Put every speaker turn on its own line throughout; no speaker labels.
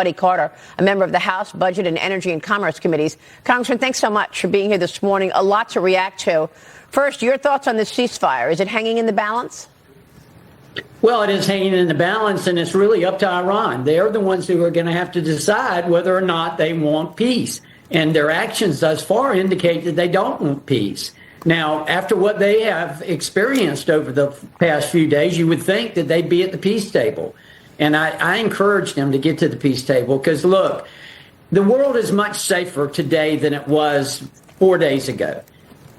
Buddy Carter, a member of the House Budget and Energy and Commerce Committees. Congressman, thanks so much for being here this morning. A lot to react to. First, your thoughts on this ceasefire. Is it hanging in the balance?
Well, it is hanging in the balance, and it's really up to Iran. They're the ones who are going to have to decide whether or not they want peace. And their actions thus far indicate that they don't want peace. Now, after what they have experienced over the past few days, you would think that they'd be at the peace table. And I encourage them to get to the peace table because, look, the world is much safer today than it was 4 days ago.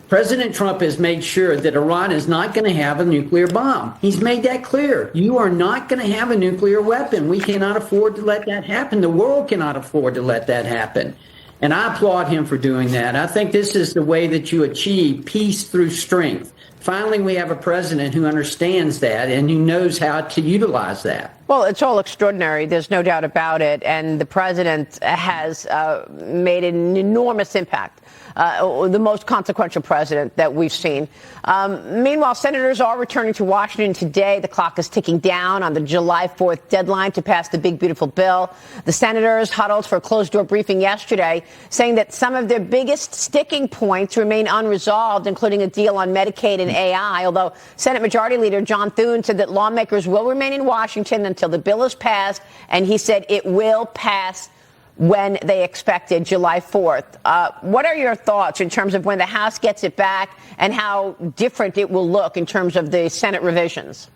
President Trump has made sure that Iran is not going to have a nuclear bomb. He's made that clear. You are not going to have a nuclear weapon. We cannot afford to let that happen. The world cannot afford to let that happen. And I applaud him for doing that. I think this is the way that you achieve peace through strength. Finally, we have a president who understands that and who knows how to utilize that.
Well, it's all extraordinary. There's no doubt about it. And the president has made an enormous impact. The most consequential president that we've seen. Meanwhile, senators are returning to Washington today. The clock is ticking down on the July 4th deadline to pass the big, beautiful bill. The senators huddled for a closed-door briefing yesterday, saying that some of their biggest sticking points remain unresolved, including a deal on Medicaid and AI, although Senate Majority Leader John Thune said that lawmakers will remain in Washington until the bill is passed, and he said it will pass when they expected, July 4th. What are your thoughts in terms of when the House gets it back and how different it will look in terms of the Senate revisions?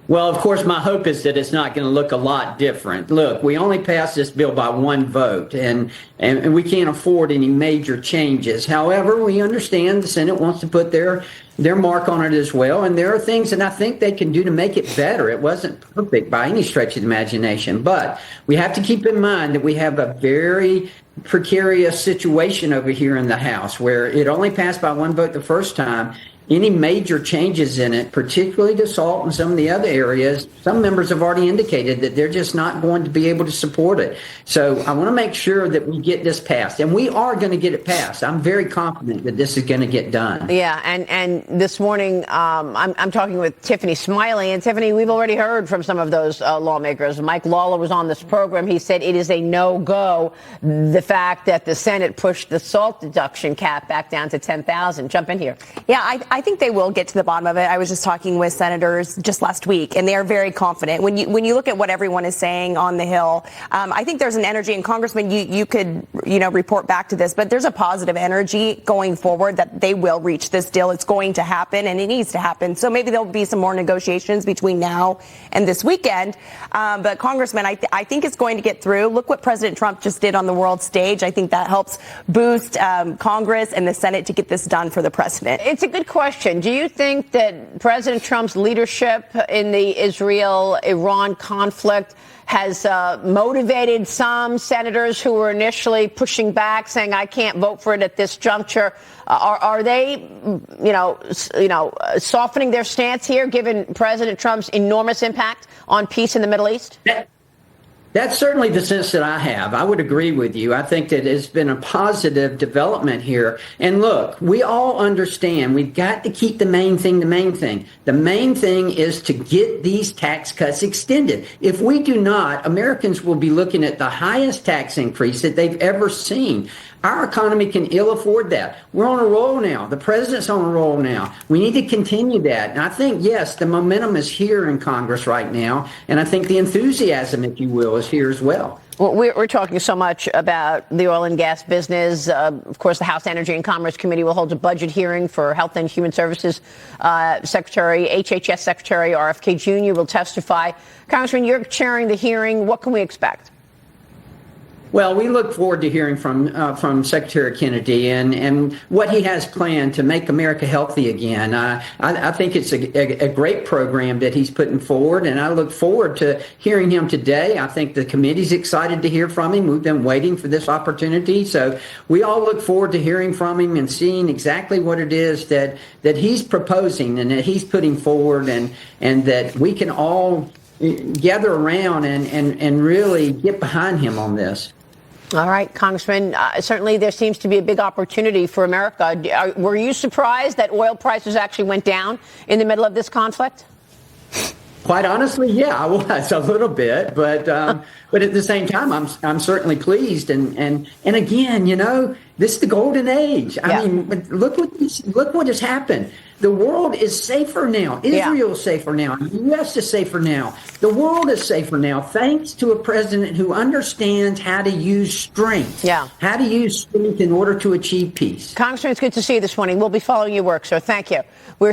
Well, of course, my hope is that it's not going to look a lot different. Look, we only passed this bill by one vote, and we can't afford any major changes. However, we understand the Senate wants to put their mark on it as well, and there are things that I think they can do to make it better. It wasn't perfect by any stretch of the imagination, but we have to keep in mind that we have a very precarious situation over here in the House where it only passed by one vote the first time. Any major changes in it, particularly to SALT and some of the other areas, some members have already indicated that they're just not going to be able to support it. So I want to make sure that we get this passed, and we are going to get it passed. I'm very confident that this is going to get done.
Yeah, and this morning I'm talking with Tiffany Smiley, and Tiffany, we've already heard from some of those lawmakers. Mike Lawler was on this program. He said it is a no-go, the fact that the Senate pushed the SALT deduction cap back down to $10,000. Jump in here.
Yeah, I think they will get to the bottom of it. I was just talking with senators just last week, and they are very confident. When you look at what everyone is saying on the Hill, I think there's an energy, and Congressman, you could report back to this, but there's a positive energy going forward that they will reach this deal. It's going to happen, and it needs to happen. So maybe there'll be some more negotiations between now and this weekend. But Congressman, I think it's going to get through. Look what President Trump just did on the world stage. I think that helps boost Congress and the Senate to get this done for the president.
It's a good question. Do you think that President Trump's leadership in the Israel-Iran conflict has motivated some senators who were initially pushing back, saying, I can't vote for it at this juncture? Are they, softening their stance here, given President Trump's enormous impact on peace in the Middle East?
That's certainly the sense that I have. I would agree with you. I think that it's been a positive development here. And look, we all understand we've got to keep the main thing the main thing. The main thing is to get these tax cuts extended. If we do not, Americans will be looking at the highest tax increase that they've ever seen. Our economy can ill afford that. We're on a roll now. The president's on a roll now. We need to continue that. And I think, yes, the momentum is here in Congress right now. And I think the enthusiasm, if you will, is here as well.
Well, we're talking so much about the oil and gas business. Of course, the House Energy and Commerce Committee will hold a budget hearing for Health and Human Services Secretary, HHS Secretary RFK Jr. will testify. Congressman, you're chairing the hearing. What can we expect?
Well, we look forward to hearing from Secretary Kennedy and what he has planned to make America healthy again. I think it's a great program that he's putting forward, and I look forward to hearing him today. I think the committee's excited to hear from him. We've been waiting for this opportunity, so we all look forward to hearing from him and seeing exactly what it is that he's proposing and that he's putting forward, and that we can all gather around and really get behind him on this.
All right, Congressman, certainly there seems to be a big opportunity for America. Were you surprised that oil prices actually went down in the middle of this conflict?
Quite honestly, yeah, I was a little bit, but at the same time, I'm certainly pleased. And again, this is the golden age. I mean, look what has happened. The world is safer now. Israel's safer now. The U.S. is safer now. The world is safer now, thanks to a president who understands how to use strength. How to use strength in order to achieve peace.
Congressman, it's good to see you this morning. We'll be following your work, sir. Thank you. We're